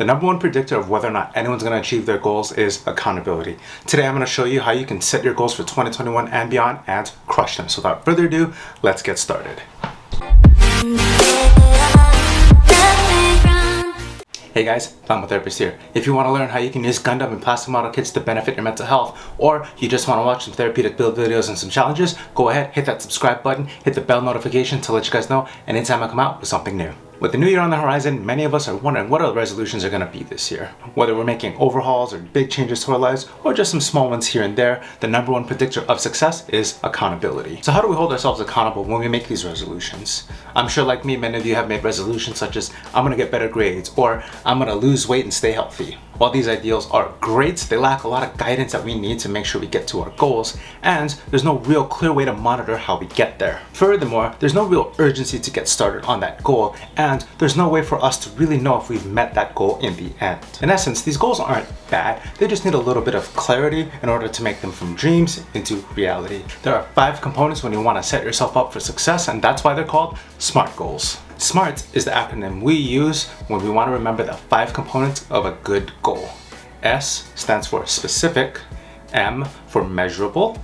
The number one predictor of whether or not anyone's going to achieve their goals is accountability. Today I'm going to show you how you can set your goals for 2021 and beyond and crush them. So without further ado, let's get started. Hey guys, Plasma Therapist here. If you want to learn how you can use Gundam and plastic model kits to benefit your mental health, or you just want to watch some therapeutic build videos and some challenges, go ahead, hit that subscribe button, hit the bell notification to let you guys know anytime I come out with something new. With the new year on the horizon, many of us are wondering what our resolutions are going to be this year. Whether we're making overhauls or big changes to our lives, or just some small ones here and there, the number one predictor of success is accountability. So how do we hold ourselves accountable when we make these resolutions? I'm sure like me, many of you have made resolutions such as, I'm going to get better grades, or I'm going to lose weight and stay healthy. While these ideals are great, they lack a lot of guidance that we need to make sure we get to our goals, and there's no real clear way to monitor how we get there. Furthermore, there's no real urgency to get started on that goal, and there's no way for us to really know if we've met that goal in the end. In essence, these goals aren't bad, they just need a little bit of clarity in order to make them from dreams into reality. There are 5 components when you want to set yourself up for success, and that's why they're called SMART goals. SMART is the acronym we use when we want to remember the 5 components of a good goal. S stands for specific, M for measurable,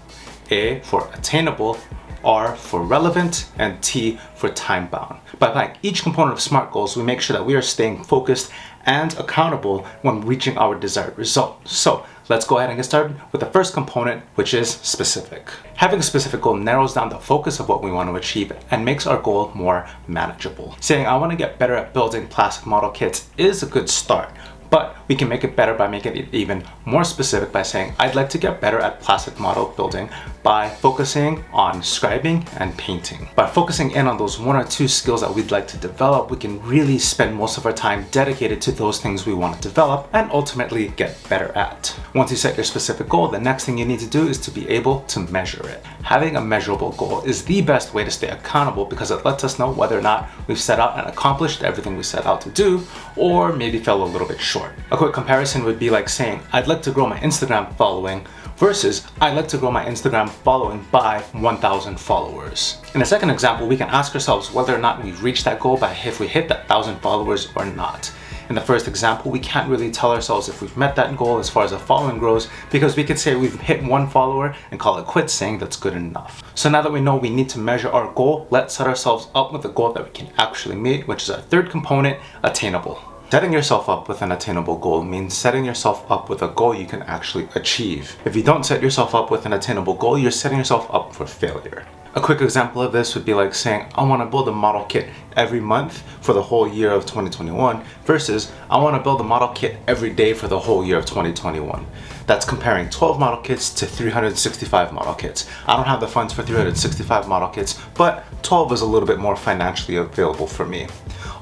A for attainable, R for relevant, and T for time bound. By applying each component of SMART goals, we make sure that we are staying focused and accountable when reaching our desired result. So let's go ahead and get started with the first component, which is specific. Having a specific goal narrows down the focus of what we want to achieve and makes our goal more manageable. Saying I want to get better at building plastic model kits is a good start, but we can make it better by making it even more specific by saying I'd like to get better at plastic model building by focusing on scribing and painting. By focusing in on those 1 or 2 skills that we'd like to develop, we can really spend most of our time dedicated to those things we want to develop and ultimately get better at. Once you set your specific goal, the next thing you need to do is to be able to measure it. Having a measurable goal is the best way to stay accountable because it lets us know whether or not we've set out and accomplished everything we set out to do, or maybe fell a little bit short. A quick comparison would be like saying, I'd like to grow my Instagram following versus I'd like to grow my Instagram following by 1,000 followers. In the second example, we can ask ourselves whether or not we've reached that goal by if we hit that 1,000 followers or not. In the first example, we can't really tell ourselves if we've met that goal as far as the following grows because we could say we've hit 1 follower and call it quits, saying that's good enough. So now that we know we need to measure our goal, let's set ourselves up with a goal that we can actually meet, which is our third component, attainable. Setting yourself up with an attainable goal means setting yourself up with a goal you can actually achieve. If you don't set yourself up with an attainable goal, you're setting yourself up for failure. A quick example of this would be like saying, I want to build a model kit every month for the whole year of 2021 versus I want to build a model kit every day for the whole year of 2021. That's comparing 12 model kits to 365 model kits. I don't have the funds for 365 model kits, but 12 is a little bit more financially available for me.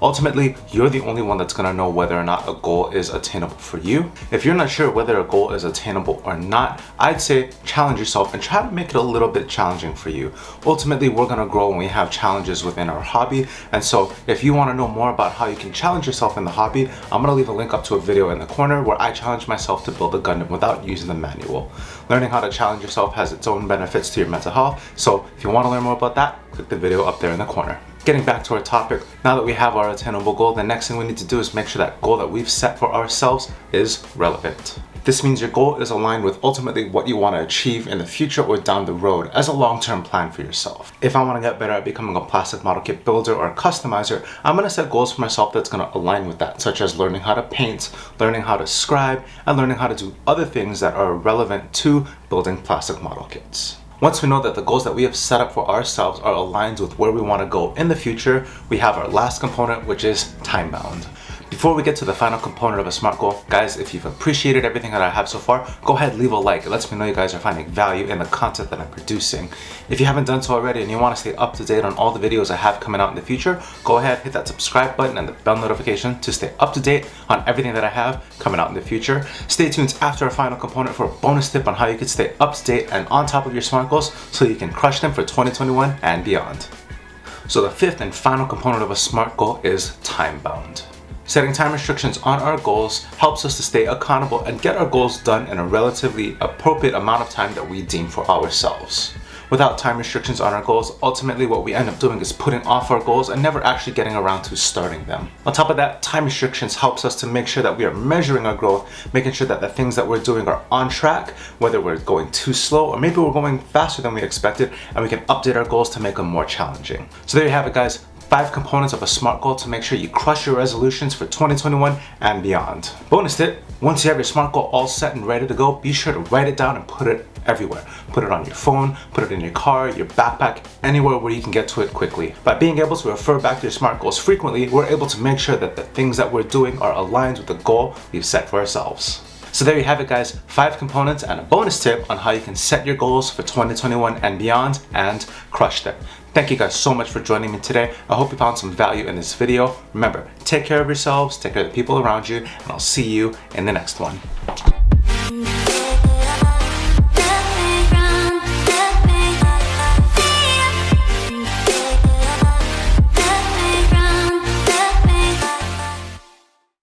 Ultimately, you're the only one that's going to know whether or not a goal is attainable for you. If you're not sure whether a goal is attainable or not, I'd say challenge yourself and try to make it a little bit challenging for you. Ultimately, we're going to grow when we have challenges within our hobby, and so if you want to know more about how you can challenge yourself in the hobby, I'm going to leave a link up to a video in the corner where I challenge myself to build a Gundam without using the manual. Learning how to challenge yourself has its own benefits to your mental health, so if you want to learn more about that, click the video up there in the corner. Getting back to our topic, now that we have our attainable goal, the next thing we need to do is make sure that goal that we've set for ourselves is relevant. This means your goal is aligned with ultimately what you want to achieve in the future or down the road as a long-term plan for yourself. If I want to get better at becoming a plastic model kit builder or a customizer, I'm going to set goals for myself that's going to align with that, such as learning how to paint, learning how to scribe, and learning how to do other things that are relevant to building plastic model kits. Once we know that the goals that we have set up for ourselves are aligned with where we want to go in the future, we have our last component, which is time bound. Before we get to the final component of a SMART goal, guys, if you've appreciated everything that I have so far, go ahead, leave a like. It lets me know you guys are finding value in the content that I'm producing. If you haven't done so already and you want to stay up to date on all the videos I have coming out in the future, go ahead, hit that subscribe button and the bell notification to stay up to date on everything that I have coming out in the future. Stay tuned after our final component for a bonus tip on how you can stay up to date and on top of your SMART goals so you can crush them for 2021 and beyond. So the fifth and final component of a SMART goal is time bound. Setting time restrictions on our goals helps us to stay accountable and get our goals done in a relatively appropriate amount of time that we deem for ourselves. Without time restrictions on our goals, ultimately what we end up doing is putting off our goals and never actually getting around to starting them. On top of that, time restrictions helps us to make sure that we are measuring our growth, making sure that the things that we're doing are on track, whether we're going too slow or maybe we're going faster than we expected, and we can update our goals to make them more challenging. So there you have it, guys. 5 components of a SMART goal to make sure you crush your resolutions for 2021 and beyond. Bonus tip, once you have your SMART goal all set and ready to go, be sure to write it down and put it everywhere. Put it on your phone, put it in your car, your backpack, anywhere where you can get to it quickly. By being able to refer back to your SMART goals frequently, we're able to make sure that the things that we're doing are aligned with the goal we've set for ourselves. So there you have it, guys, 5 components and a bonus tip on how you can set your goals for 2021 and beyond and crush them. Thank you guys so much for joining me today. I hope you found some value in this video. Remember, take care of yourselves, take care of the people around you, and I'll see you in the next one.